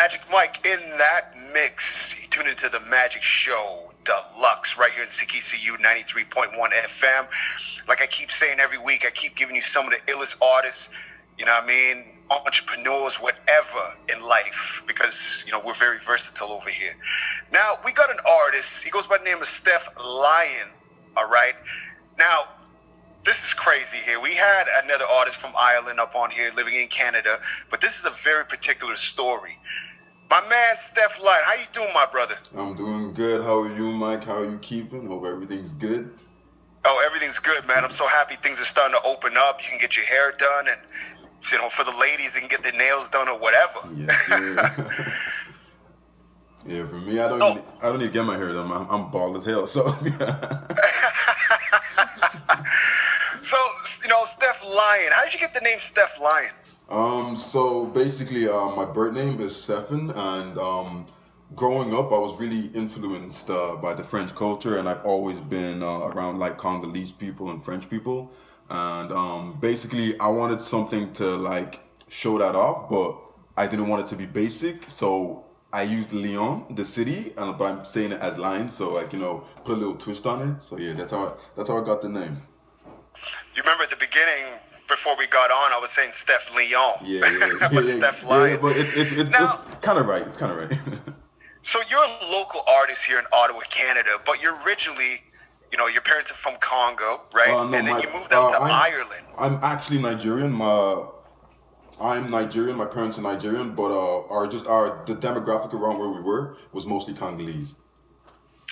Magic Mike in that mix. You tune into the Magic Show Deluxe right here in CKCU 93.1 FM. Like I keep saying every week, I keep giving you some of the illest artists, you know what I mean, entrepreneurs, whatever in life, because, you know, we're very versatile over here. Now, we got an artist. He goes by the name of Steph Lyon, all right? Now, this is crazy here. We had another artist from Ireland up on here living in Canada, but this is a very particular story. My man, Steph Lyon, how you doing, my brother? I'm doing good. How are you, Mike? How are you keeping? Hope everything's good. Oh, everything's good, man. I'm so happy things are starting to open up. You can get your hair done, and, you know, for the ladies, they can get their nails done or whatever. Yes, yeah. Yeah, for me, I don't need to get my hair done. I'm bald as hell, so. So, you know, Steph Lyon. How did you get the name Steph Lyon? So basically, my birth name is Stephen, and growing up, I was really influenced by the French culture, and I've always been around like Congolese people and French people, and basically, I wanted something to like show that off, but I didn't want it to be basic, so I used Lyon, the city, but I'm saying it as Lion, so like, you know, put a little twist on it. So yeah, that's how I got the name. You remember at the beginning, before we got on, I was saying Steph Lyon. Yeah. But Steph Lyon. Yeah, but it's kind of right. It's kind of right. So you're a local artist here in Ottawa, Canada, but you're originally, you know, your parents are from Congo, right? No, and then you moved out to Ireland. I'm actually Nigerian. I'm Nigerian. My parents are Nigerian, but the demographic around where we were was mostly Congolese.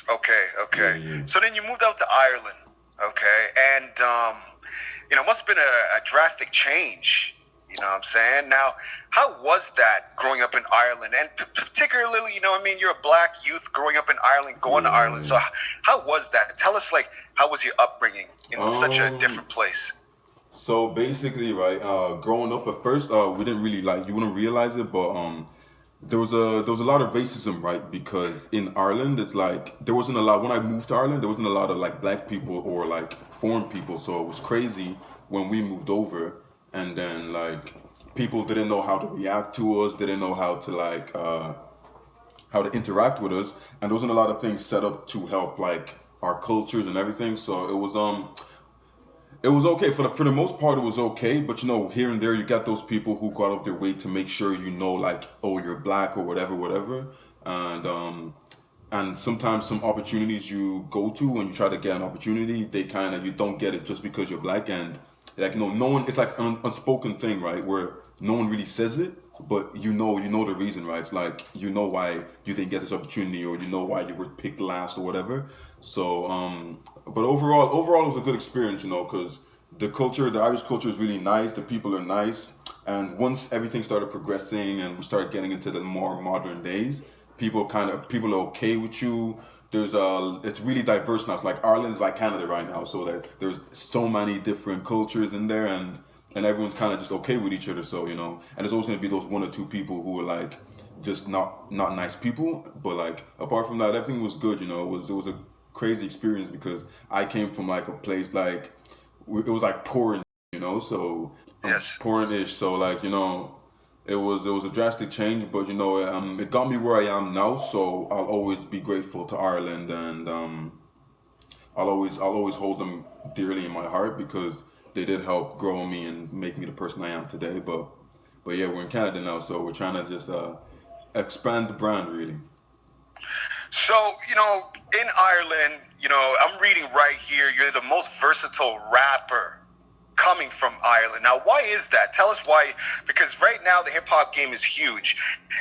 Okay. Yeah. So then you moved out to Ireland, okay, and you know, it must have been a drastic change. You know what I'm saying? Now, how was that growing up in Ireland? And particularly, you know what I mean, you're a black youth growing up in Ireland, going to Ireland. So how was that? Tell us, like, how was your upbringing in such a different place? So basically, right, growing up at first, we didn't really you wouldn't realize it, but there was a lot of racism, right? Because in Ireland, it's like there wasn't a lot. When I moved to Ireland, there wasn't a lot of like black people or like foreign people. So it was crazy when we moved over, and then like people didn't know how to react to us, didn't know how to like how to interact with us, and there wasn't a lot of things set up to help like our cultures and everything. So it was okay for the most part. It was okay, but you know, here and there you got those people who go out of their way to make sure you know, like, oh, you're black or whatever, and sometimes some opportunities you go to when you try to get an opportunity, you don't get it just because you're black, and like, you know, no one. It's like an unspoken thing, right, where no one really says it, but you know the reason, right? It's like, you know why you didn't get this opportunity, or you know why you were picked last or whatever. So but overall it was a good experience, you know, because the Irish culture is really nice. The people are nice, and once everything started progressing and we started getting into the more modern days, people are okay with you. It's really diverse now. It's like Ireland's like Canada right now, so that there's so many different cultures in there, and everyone's kind of just okay with each other. So, you know, and there's always going to be those one or two people who are like just not nice people, but like apart from that, everything was good. You know, it was a crazy experience because I came from like a place like it was like pouring, you know, so yes, pouring-ish. So like, you know, it was a drastic change, but you know, it got me where I am now. So I'll always be grateful to Ireland, and I'll always hold them dearly in my heart because they did help grow me and make me the person I am today. But yeah, we're in Canada now, so we're trying to just expand the brand really. So, you know, in Ireland, you know, I'm reading right here, you're the most versatile rapper coming from Ireland. Now, why is that? Tell us why. Because right now the hip-hop game is huge.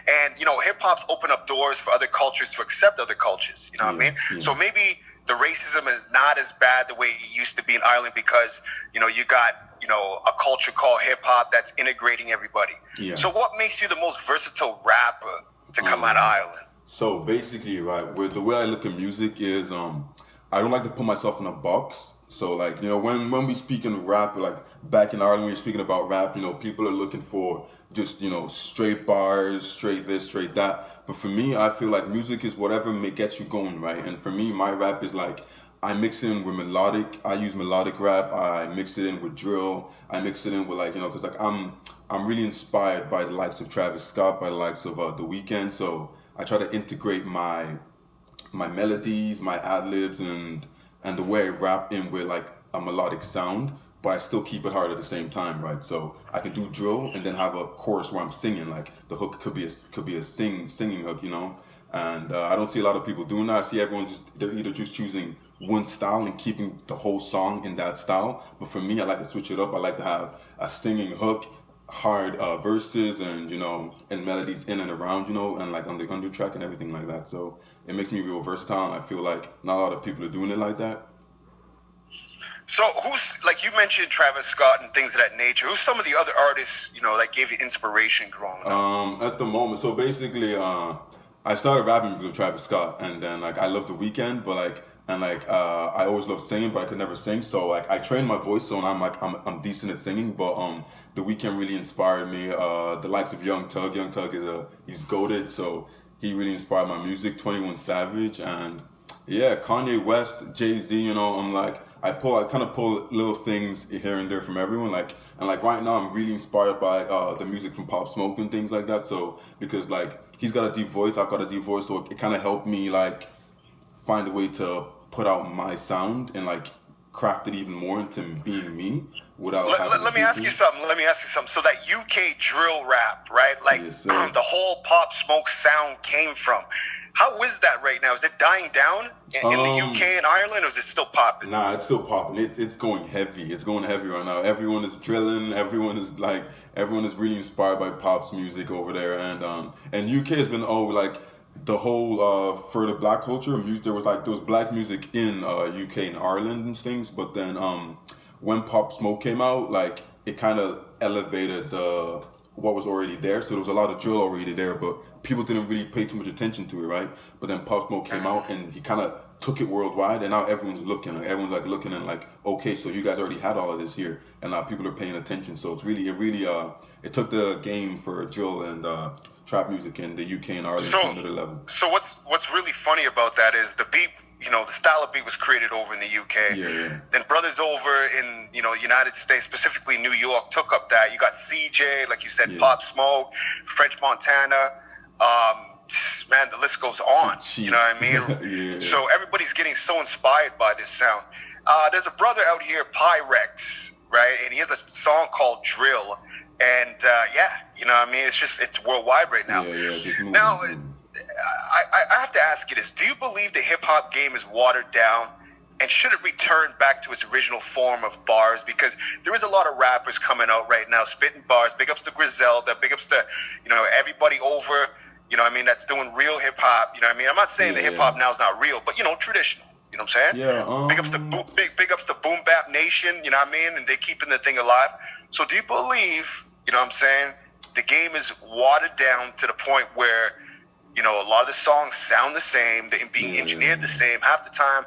And, you know, hip-hop's open up doors for other cultures to accept other cultures. You know what I mean? Yeah. So maybe the racism is not as bad the way it used to be in Ireland because, you know, you got, you know, a culture called hip-hop that's integrating everybody. Yeah. So what makes you the most versatile rapper to come out of Ireland? So basically, right, the way I look at music is I don't like to put myself in a box. So like, you know, when we speak in rap, like back in Ireland, when you're speaking about rap, you know, people are looking for just, you know, straight bars, straight this, straight that. But for me, I feel like music is whatever gets you going, right? And for me, my rap is like, I mix it in with melodic. I use melodic rap. I mix it in with drill. I mix it in with like, you know, because like I'm really inspired by the likes of Travis Scott, by the likes of The Weeknd. So I try to integrate my melodies, my ad libs, and the way I rap in with like a melodic sound, but I still keep it hard at the same time, right? So I can do drill and then have a chorus where I'm singing. Like the hook could be a singing hook, you know. And I don't see a lot of people doing that. I see everyone they're either just choosing one style and keeping the whole song in that style. But for me, I like to switch it up. I like to have a singing hook, hard verses, and and melodies in and around, and like on the under track and everything like that. So it makes me real versatile. And I feel like not a lot of people are doing it like that. So who's, like you mentioned Travis Scott and things of that nature, who's some of the other artists, that gave you inspiration growing up? At the moment, so basically, I started rapping because of Travis Scott, and then like I love The Weeknd, but I always loved singing, but I could never sing. So like I trained my voice, so I'm decent at singing. But The Weeknd really inspired me. The likes of Young Thug. Young Thug he's goated, so he really inspired my music. 21 Savage, and yeah, Kanye West, Jay-Z. I'm like I kind of pull little things here and there from everyone. And right now I'm really inspired by the music from Pop Smoke and things like that. So because like he's got a deep voice, I've got a deep voice, so it kind of helped me like find a way to put out my sound and like craft it even more into being me without. Let me ask you something. So that UK drill rap, right? Like Yes, the whole Pop Smoke sound came from. How is that right now? Is it dying down in the UK and Ireland, or is it still popping? Nah, it's still popping. It's going heavy. It's going heavy right now. Everyone is drilling. Everyone is really inspired by Pop's music over there. And UK has been like the whole for the black culture music. There was black music in UK and Ireland and things. But then when Pop Smoke came out, like it kind of elevated what was already there. So there was a lot of drill already there, but people didn't really pay too much attention to it, right? But then Pop Smoke came out and he kind of took it worldwide, and now everyone's looking. Like everyone's looking and like, okay, so you guys already had all of this here, and now people are paying attention. So it took the game for drill and trap music in the UK and Ireland to another level. So what's really funny about that is the beat. The style of beat was created over in the UK. Yeah. Then brothers over in, United States, specifically New York, took up that. You got CJ, like you said, Yeah. Pop Smoke, French Montana. Man, the list goes on. You know what I mean? Yeah. So everybody's getting so inspired by this sound. There's a brother out here, Pyrex, right? And he has a song called Drill. And you know what I mean? It's worldwide right now. Now, I have to ask you this. Do you believe the hip-hop game is watered down? And should it return back to its original form of bars? Because there is a lot of rappers coming out right now spitting bars. Big ups to Griselda. Big ups to, everybody over, that's doing real hip-hop. You know what I mean? I'm not saying the hip-hop now is not real, but, traditional. You know what I'm saying? Yeah. Big ups to Boom Bap Nation, you know what I mean? And they keeping the thing alive. So do you believe, the game is watered down to the point where, a lot of the songs sound the same, they're being engineered the same. Half the time,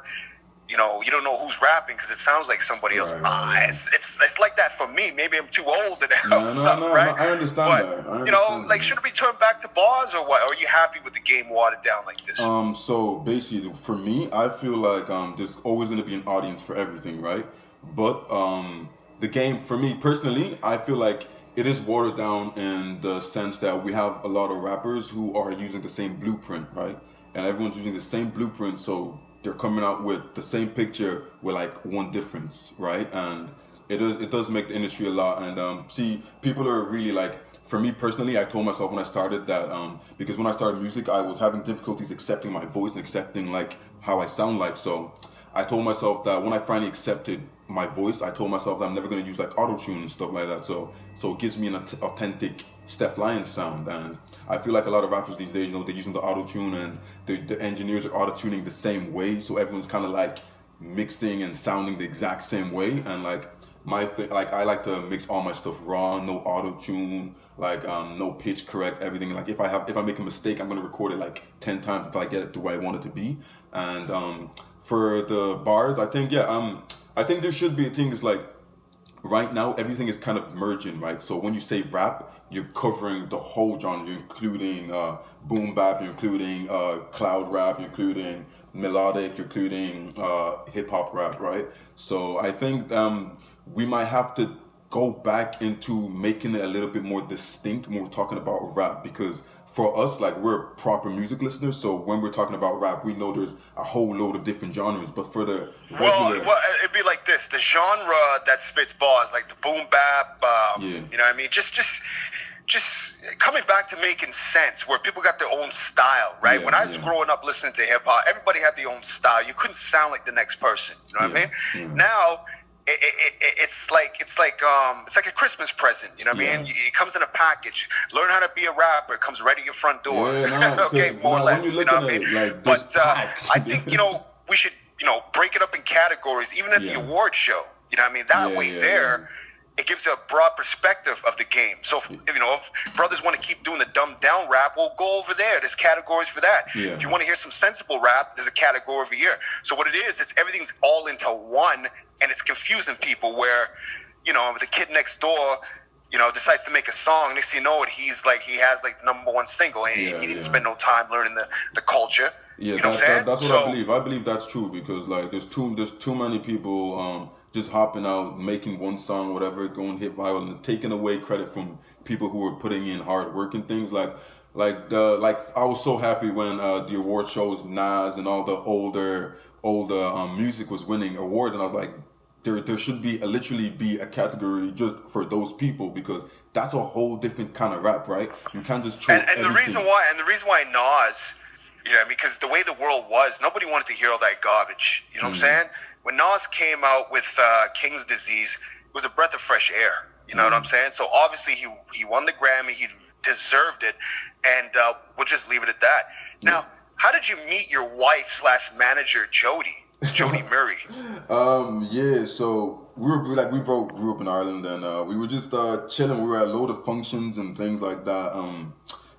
you don't know who's rapping because it sounds like somebody else. Right. It's like that for me. Maybe I'm too old to know No, right? I understand that. Should it return back to bars or what? Or are you happy with the game watered down like this? So basically, for me, I feel like there's always going to be an audience for everything, right? But the game, for me personally, I feel like it is watered down in the sense that we have a lot of rappers who are using the same blueprint, right? And everyone's using the same blueprint, so they're coming out with the same picture with like one difference, right? And it does make the industry a lot. And see, people are really like, for me personally, I told myself when I started that because when I started music, I was having difficulties accepting my voice and accepting like how I sound like. So I told myself that when I finally accepted my voice, I told myself that I'm never going to use like auto-tune and stuff like that. So it gives me an authentic Steph Lyon sound. And I feel like a lot of rappers these days, they're using the auto-tune and the engineers are auto-tuning the same way. So everyone's kind of like mixing and sounding the exact same way. And like I like to mix all my stuff raw, no auto-tune, like no pitch correct, everything. Like if I make a mistake, I'm going to record it like 10 times until I get it the way I want it to be. And for the bars, I think there should be things like right now everything is kind of merging, right? So when you say rap, you're covering the whole genre. You're including boom bap, you're including cloud rap, you're including melodic, you're including hip hop rap, right? So I think we might have to go back into making it a little bit more distinct when we're talking about rap, because for us, like, we're proper music listeners, so when we're talking about rap, we know there's a whole load of different genres, but for the regular... Well, it'd be like this: the genre that spits bars, like the boom bap, Yeah. you know what I mean? Just coming back to making sense, where people got their own style, right? Yeah, When I was growing up listening to hip hop, everybody had their own style. You couldn't sound like the next person. You know what I mean? Yeah. Now, it's like a Christmas present. You know what I mean? It comes in a package. Learn how to be a rapper. It comes right to your front door. Okay, more or less. When You you're know what I looking mean? at it, like, But packs. I think we should break it up in categories, even at the award show. You know what I mean? That way it gives you a broad perspective of the game. So if brothers want to keep doing the dumbed down rap, well, go over there. There's categories for that. Yeah. If you want to hear some sensible rap, there's a category over here. So what it is, it's everything's all into one, and it's confusing people where, the kid next door, decides to make a song. Next thing you know it, he has the #1 single, and he didn't spend no time learning the culture. Yeah, you know what I'm saying? that's what I believe. I believe that's true, because like there's too many people just hopping out, making one song, whatever, going hit viral, and taking away credit from people who are putting in hard work and things like I was so happy when the award shows, Nas and all the older music was winning awards, and I was like, there should literally be a category just for those people, because that's a whole different kind of rap, right? You can't just throw and the reason why Nas, because the way the world was, nobody wanted to hear all that garbage. You know what I'm saying? When Nas came out with King's Disease, it was a breath of fresh air. You know what I'm saying? So obviously he won the Grammy, he deserved it, and we'll just leave it at that. Now, how did you meet your wife / manager, Jody Murray? So we both grew up in Ireland, and we were just chilling. We were at a load of functions and things like that,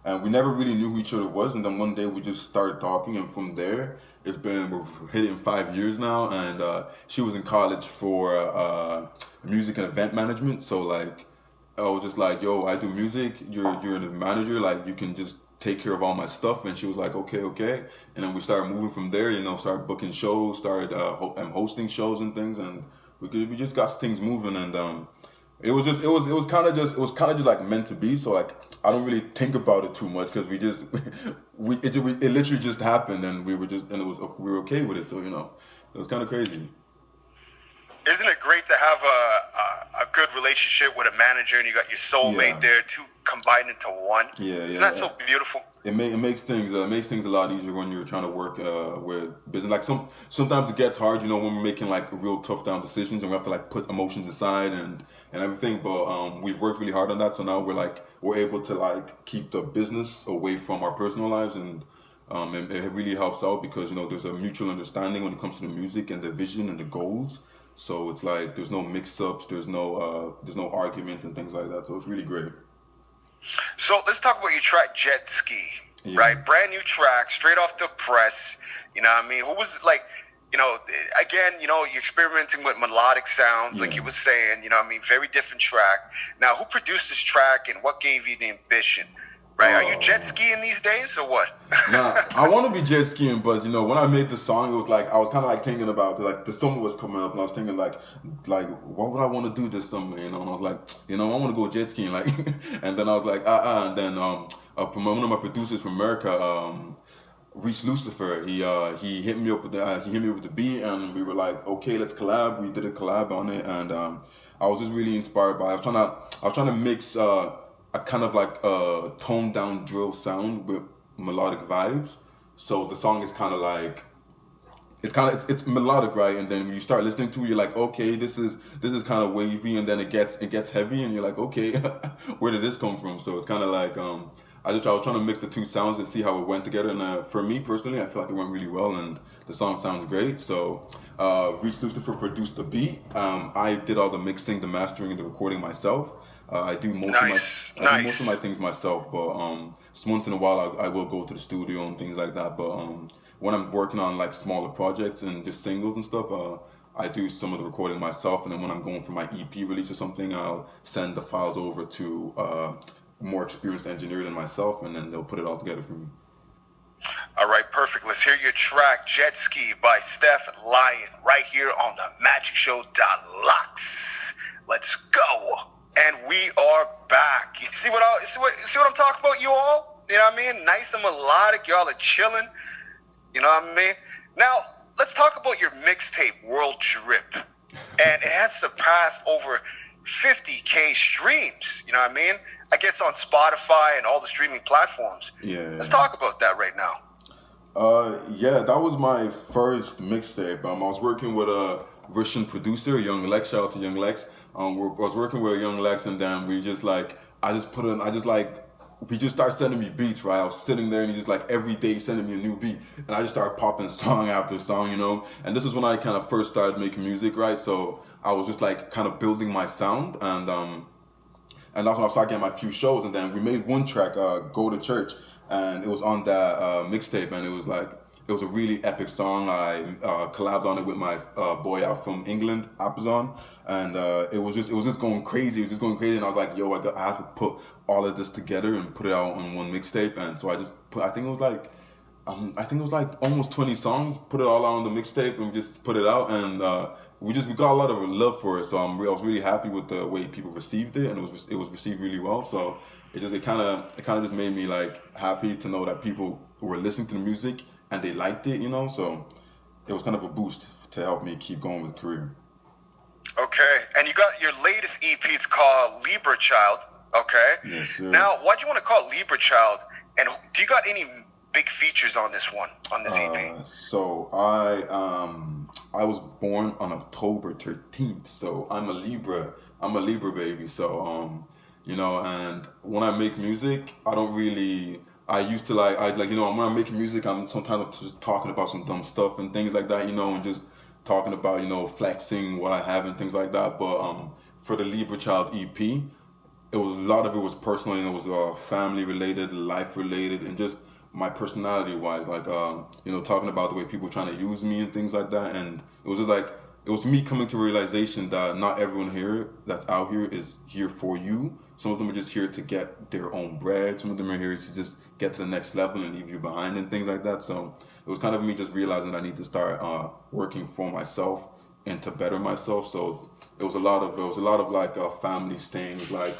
and we never really knew who each other was. And then one day we just started talking, and from there we're hitting 5 years now. And she was in college for music and event management, so like I was just like, yo, I do music, you're the manager, like you can just take care of all my stuff. And she was like, okay. And then we started moving from there, started booking shows, started hosting shows and things, and we just got things moving. And it was kind of just like meant to be. So like I don't really think about it too much, because it literally just happened, and we were okay with it. So it was kind of crazy. Isn't it great to have a good relationship with a manager, and you got your soulmate there, two combined into one? Isn't that so beautiful? It makes things a lot easier when you're trying to work with business. Like sometimes it gets hard, when we're making like real tough down decisions, and we have to like put emotions aside and everything. But we've worked really hard on that, so now we're able to like keep the business away from our personal lives, and it really helps out, because there's a mutual understanding when it comes to the music and the vision and the goals. So it's like there's no mix-ups, there's no arguments and things like that. So it's really great. So let's talk about your track Jet Ski, right? Brand new track, straight off the press. You know what I mean? Who was like, again, you're experimenting with melodic sounds, like you were saying. You know what I mean? Very different track. Now, who produced this track, and what gave you the ambition? Right? Are you jet skiing these days, or what? Nah, I want to be jet skiing, but when I made the song, it was like I was kind of like thinking about, because like the summer was coming up, and I was thinking like what would I want to do this summer, and I was like, I want to go jet skiing, like, and then I was like, and then one of my producers from America, Reese Lucifer, he hit me up with the beat, and we were like, okay, let's collab. We did a collab on it, and I was just really inspired by it. I was trying to mix a kind of like a toned down drill sound with melodic vibes. So the song is kind of like, it's melodic, right? And then when you start listening to it, you're like, okay, this is kind of wavy, and then it gets heavy, and you're like, okay, where did this come from? So it's kind of like I was trying to mix the two sounds and see how it went together. And for me personally, I feel like it went really well, and the song sounds great. So Reese Lucifer produced the beat. I did all the mixing, the mastering, and the recording myself. I do most of my things myself, but once in a while I will go to the studio and things like that. But when I'm working on like smaller projects and just singles and stuff, I do some of the recording myself. And then when I'm going for my EP release or something, I'll send the files over to more experienced engineer than myself, and then they'll put it all together for me. All right, perfect. Let's hear your track, Jet Ski by Steph Lyon, right here on the Magic Show Deluxe. Let's go. And we are back. You see what I'm talking about, you all? You know what I mean? Nice and melodic. Y'all are chilling. You know what I mean? Now, let's talk about your mixtape, World Drip. And it has surpassed over 50K streams. You know what I mean? I guess on Spotify and all the streaming platforms. Yeah. Let's talk about that right now. Yeah, that was my first mixtape. I was working with a Russian producer, Young Lex. Shout out to Young Lex. I was working with Young Lex, and then we just he just started sending me beats, right? I was sitting there, and he just like every day sending me a new beat, and I just started popping song after song, you know. And this is when I kind of first started making music, right? So I was just like kind of building my sound, and that's when I started getting my few shows, and then we made one track, "Go to Church." And it was on that mixtape, and it was a really epic song. I collabed on it with my boy out from England, Apazon, and it was just going crazy. It was just going crazy, and I was like, yo, I have to put all of this together and put it out on one mixtape. And so I just put, I think it was like almost 20 songs. Put it all out on the mixtape, and we just put it out, and we got a lot of love for it. So I was really happy with the way people received it, and it was received really well. So. It kind of just made me like happy to know that people were listening to the music and they liked it, you know. So it was kind of a boost to help me keep going with the career. Okay, and you got your latest EP. It's called Libra Child. Okay. Yes, sir. Now, why'd you want to call it Libra Child? And do you got any big features on this EP? So I was born on October 13th. So I'm a Libra baby. So you know, and when I make music, when I'm making music, I'm sometimes just talking about some dumb stuff and things like that, you know, and just talking about, you know, flexing what I have and things like that. But for the Libra Child EP, a lot of it was personal, and it was family related, life related, and just my personality wise, like, you know, talking about the way people trying to use me and things like that. And it was just like, it was me coming to realization that not everyone here that's out here is here for you. Some of them are just here to get their own bread. Some of them are here to just get to the next level and leave you behind and things like that. So it was kind of me just realizing I need to start working for myself and to better myself. So it was a lot of like family things, like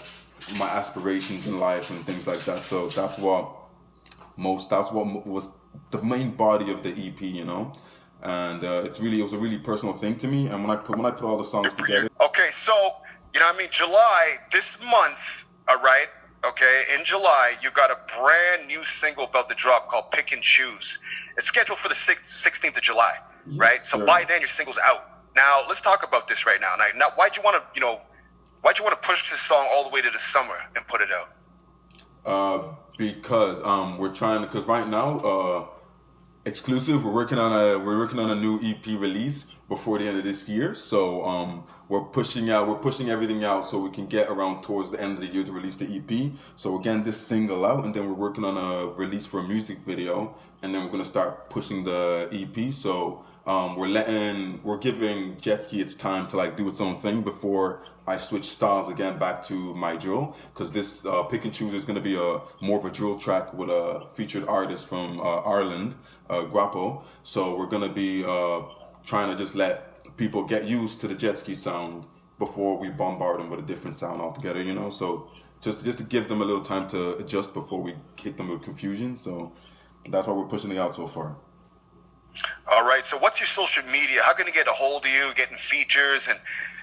my aspirations in life and things like that. So that's what was the main body of the EP, you know. And it was a really personal thing to me. And when I put all the songs together. Okay, so you know what I mean, July this month, all right? Okay, in July you got a brand new single about to drop called "Pick and Choose." It's scheduled for the 16th of July, yes, right? So sir. by then your single's out. Now let's talk about this right now. Now, why'd you want to push this song all the way to the summer and put it out? Because we're trying to, because right now. Exclusive. We're working on a new EP release before the end of this year. So we're pushing everything out so we can get around towards the end of the year to release the EP. So we're getting this single out, and then we're working on a release for a music video, and then we're gonna start pushing the EP. So we're giving Jetski its time to like do its own thing before I switch styles again back to my drill, because this Pick and Choose is going to be more of a drill track with a featured artist from Ireland, Grappo. So we're going to be trying to just let people get used to the jet ski sound before we bombard them with a different sound altogether, you know. So just to give them a little time to adjust before we kick them with confusion. So that's why we're pushing it out so far. All right. So what's your social media? How can they get a hold of you, getting features, and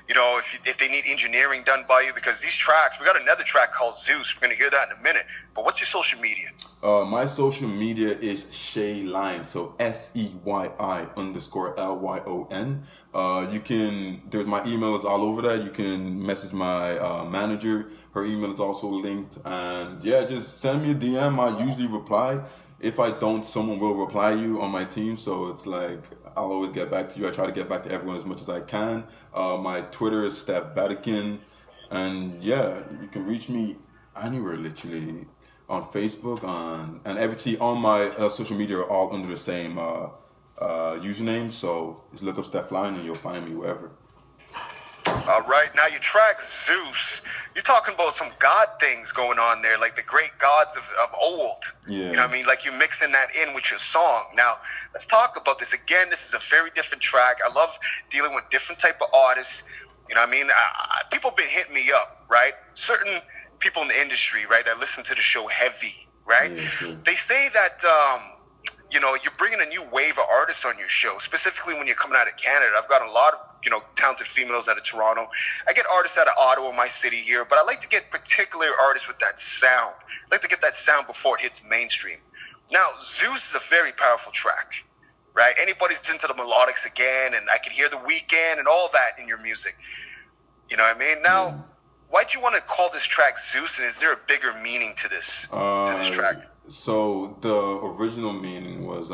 you know, if they need engineering done by you? Because these tracks, we got another track called Zeus. We're gonna hear that in a minute. But what's your social media? My social media is Shay Lyon. So SEYI_LYON. My email is all over that. You can message my manager. Her email is also linked. And yeah, just send me a DM. I usually reply. If I don't, someone will reply you on my team. So it's like, I'll always get back to you. I try to get back to everyone as much as I can. My Twitter is Steph Lyon. And yeah, you can reach me anywhere, literally. On Facebook, and everything on my social media are all under the same username. So just look up Steph Lyon and you'll find me wherever. All right, now your track Zeus, you're talking about some god things going on there, like the great gods of old. Yeah. You know what I mean? Like you're mixing that in with your song. Now, let's talk about this. Again, this is a very different track. I love dealing with different type of artists. You know what I mean? People been hitting me up, right? Certain people in the industry, right, that listen to the show heavy, right? Yeah, sure. They say that, you're bringing a new wave of artists on your show, specifically when you're coming out of Canada. I've got a lot of, talented females out of Toronto. I get artists out of Ottawa, my city here, but I like to get particular artists with that sound. I like to get that sound before it hits mainstream. Now, Zeus is a very powerful track, right? Anybody's into the melodics again, and I can hear the weekend and all that in your music. You know what I mean? Now, why'd you want to call this track Zeus, and is there a bigger meaning to this track? So the original meaning was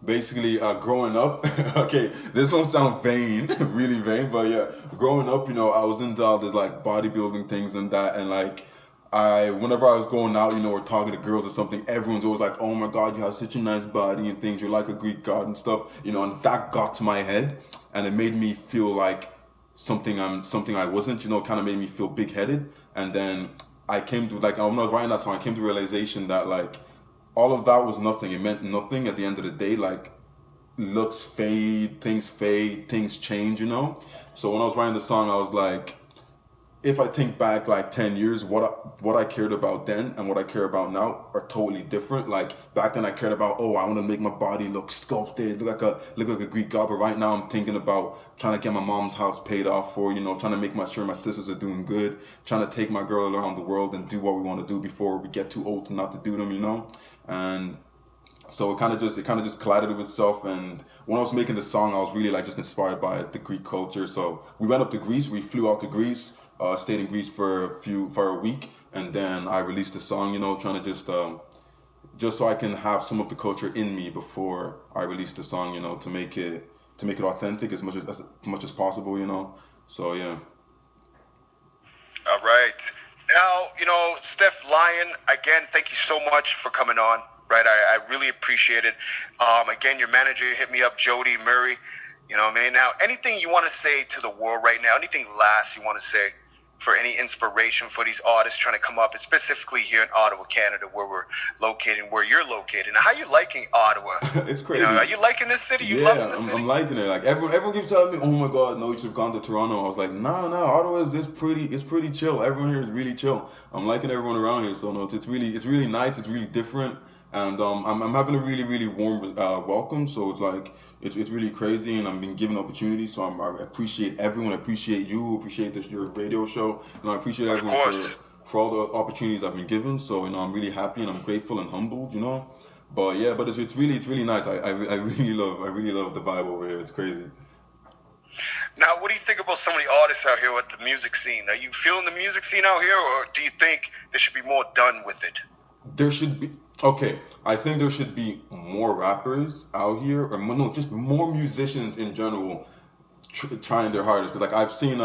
basically growing up. Okay, this don't sound vain, really vain, but yeah, growing up, I was into all this like bodybuilding things and that, and like whenever I was going out, or talking to girls or something, everyone's always like, "Oh my God, you have such a nice body and things. You're like a Greek god and stuff." And that got to my head, and it made me feel like something I wasn't. Kind of made me feel big-headed, and then I came to when I was writing that song, I came to the realization that like all of that was nothing. It meant nothing at the end of the day. Like looks fade, things change. So when I was writing the song, I was like, if I think back like 10 years, what I cared about then and what I care about now are totally different. Like back then I cared about, I want to make my body look sculpted, look like a Greek god. But right now I'm thinking about trying to get my mom's house paid off for, trying to make sure my sisters are doing good, trying to take my girl around the world and do what we want to do before we get too old to not to do them, And so it kind of just collided with itself. And when I was making the song, I was really like just inspired by the Greek culture. So we went up to Greece, we flew out to Greece. Stayed in Greece for a week, and then I released the song. Trying to just so I can have some of the culture in me before I release the song. To make it authentic as much as possible. So yeah. All right. Now, Steph Lyon, again, thank you so much for coming on. Right, I really appreciate it. Again, your manager hit me up, Jody Murray. You know what I mean? Now, anything you want to say to the world right now? Anything last you want to say for any inspiration for these artists trying to come up, and specifically here in Ottawa, Canada, where we're located, where you're located? Now, how you liking Ottawa? It's crazy. Are you liking this city? Loving this city? I'm liking it. Like everyone keeps telling me, "Oh my God, no, you should have gone to Toronto." I was like, no, Ottawa is pretty chill. Everyone here is really chill. I'm liking everyone around here. So no, it's really nice. It's really different. And I'm having a really, really warm welcome. So it's like it's really crazy, and I'm being given opportunities. So I appreciate everyone. I appreciate you. Appreciate your radio show, and I appreciate everyone for all the opportunities I've been given. So I'm really happy and I'm grateful and humbled. But yeah, but it's really nice. I really love the vibe over here. It's crazy. Now, what do you think about some of the artists out here with the music scene? Are you feeling the music scene out here, or do you think there should be more done with it? There should be. Okay, I think there should be more rappers out here, or no, just more musicians in general trying their hardest. Because like I've seen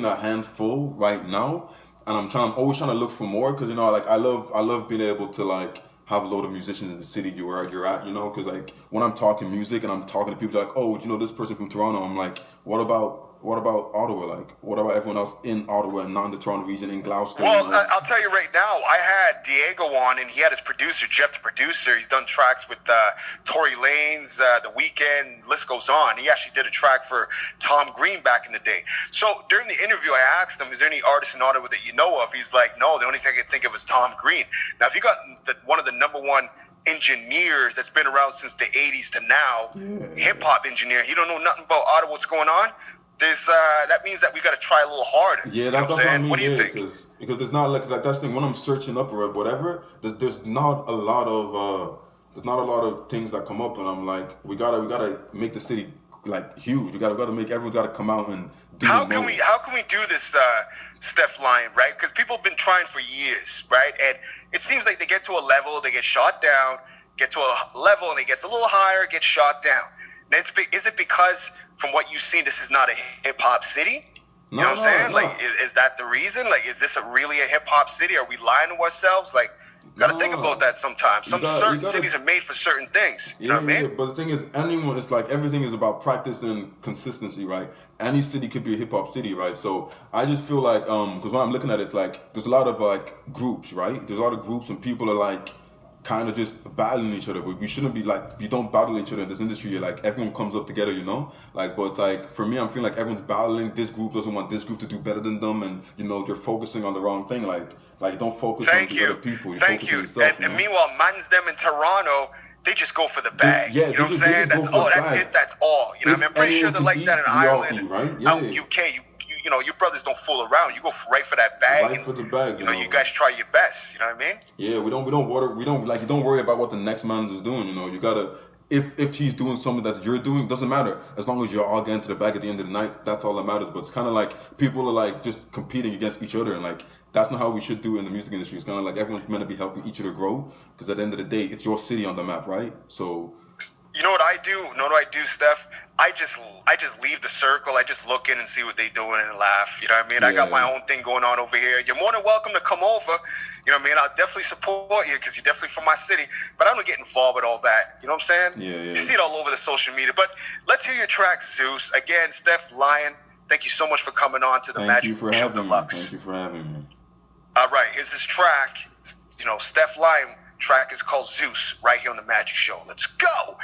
a handful right now, and I'm always trying to look for more. Because I love being able to like have a load of musicians in the city you're at. Because like when I'm talking music and I'm talking to people like, oh, this person from Toronto, I'm like, what about Ottawa? Like, what about everyone else in Ottawa and not in the Toronto region, in Gloucester? Well, I'll tell you right now, I had Diego on, and he had his producer, Jeff the producer. He's done tracks with Tory Lanez, The Weeknd, list goes on. He actually did a track for Tom Green back in the day. So during the interview, I asked him, is there any artists in Ottawa that you know of? He's like, no, the only thing I can think of is Tom Green. Now, if you got one of the number one engineers that's been around since the 80s to now, hip-hop engineer, he don't know nothing about Ottawa, what's going on? That means that we got to try a little harder. Yeah, that's what I mean. What do you think? Because there's not like that's the thing. When I'm searching up or whatever, there's not a lot of things that come up, and I'm like, we gotta make the city like huge. We gotta make everyone's gotta come out and do. How can we do this, Steph Lyon? Right? Because people have been trying for years, right? And it seems like they get to a level, they get shot down. Get to a level, and it gets a little higher, gets shot down. Now, is it because, from what you've seen, this is not a hip-hop city? You know what I'm saying? Like, is that the reason? Like, is this really a hip-hop city? Are we lying to ourselves? Like, you got to think about that sometimes. Certain cities are made for certain things. You know what I mean? Yeah, but the thing is, it's like everything is about practice and consistency, right? Any city could be a hip-hop city, right? So I just feel like, because when I'm looking at it, like, there's a lot of, like, groups, right? There's a lot of groups, and people are, like, kind of just battling each other. But we shouldn't be like, you don't battle each other in this industry. You're like, everyone comes up together, you know? Like, but it's like, for me, I'm feeling like everyone's battling. This group doesn't want this group to do better than them. And, you know, they're focusing on the wrong thing. Like don't focus on the other people. Thank you. On yourself, and meanwhile, mans them in Toronto, they just go for the bag. Yeah, you know what I'm saying? That's it. That's all. You know what I mean? I'm pretty sure they're like that in Ireland, right? Yeah. Out in UK. You know, your brothers don't fool around. You go right for that bag. Right for the bag. You know, you guys try your best. You know what I mean? Yeah, you don't worry about what the next man is doing. You know, you gotta. If he's doing something that you're doing, doesn't matter. As long as you're all getting to the bag at the end of the night, that's all that matters. But it's kind of like people are like just competing against each other, and like that's not how we should do it in the music industry. It's kind of like everyone's meant to be helping each other grow, because at the end of the day, it's your city on the map, right? So. You know what I do? You know what I do, Steph? I just leave the circle. I just look in and see what they doing and laugh. You know what I mean? Yeah. I got my own thing going on over here. You're more than welcome to come over. You know what I mean? I'll definitely support you because you're definitely from my city. But I don't get involved with all that. You know what I'm saying? Yeah. You see it all over the social media. But let's hear your track, Zeus. Again, Steph Lyon, thank you so much for coming on to the Magic Show Deluxe. Thank you for having me. All right. Is this track, you know, Steph Lyon track is called Zeus right here on the Magic Show. Let's go.